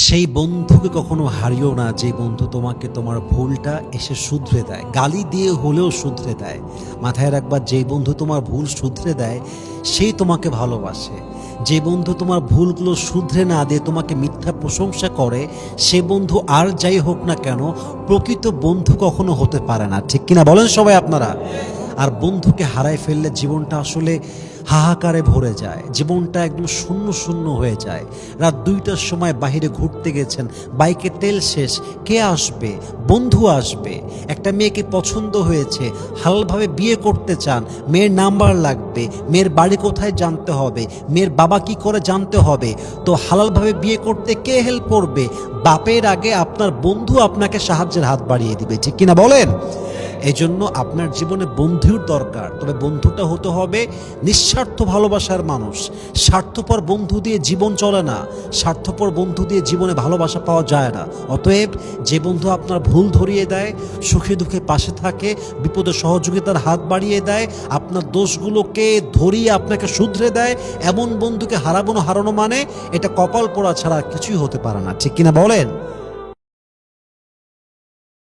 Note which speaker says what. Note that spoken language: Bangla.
Speaker 1: সেই বন্ধুকে কখনো হারিও না, যে বন্ধু তোমাকে তোমার ভুলটা এসে শুধরে দেয়, গালি দিয়ে হলেও শুধরে দেয়। মাথায় রাখবা, যে বন্ধু তোমার ভুল শুধরে দেয় সেই তোমাকে ভালোবাসে। যে বন্ধু তোমার ভুলগুলো শুধরে না দিয়ে তোমাকে মিথ্যা প্রশংসা করে, সে বন্ধু আর যাই হোক না কেন প্রকৃত বন্ধু কখনো হতে পারে না। ঠিক কিনা বলেন সবাই আপনারা? আর বন্ধুকে হারায় ফেললে জীবনটা আসলে হাহাকারে ভরে যায়, জীবনটা একদম শূন্য শূন্য হয়ে যায়। রাত 2টার সময় বাইরে ঘুরতে গেছেন, বাইকে তেল শেষ, কে আসবে? বন্ধু আসবে। একটা মেয়েকে পছন্দ হয়েছে, হালালভাবে বিয়ে করতে চান, মেয়ের নাম্বার লাগবে, মেয়ের বাড়ি কোথায় জানতে হবে, মেয়ের বাবা কি করে জানতে হবে। তো হালালভাবে বিয়ে করতে কে হেল্প করবে? বাপের আগে আপনার বন্ধু আপনাকে সাহায্যের হাত বাড়িয়ে দিবে। ঠিক কিনা বলেন? এই জন্য আপনার জীবনে বন্ধুর দরকার, তবে বন্ধুটা হতে হবে নিঃস্বার্থ ভালোবাসার মানুষ। স্বার্থপর বন্ধু দিয়ে জীবন চলে না, স্বার্থপর বন্ধু দিয়ে জীবনে ভালোবাসা পাওয়া যায় না। অতএব যে বন্ধু আপনার ভুল ধরিয়ে দেয়, সুখে দুঃখে পাশে থাকে, বিপদে সহযোগিতার হাত বাড়িয়ে দেয়, আপনার দোষগুলোকে ধরিয়ে আপনাকে শুধরে দেয়, এমন বন্ধুকে হারানো মানে এটা কপাল পোড়া ছাড়া কিছুই হতে পারে না। ঠিক কিনা বলেন?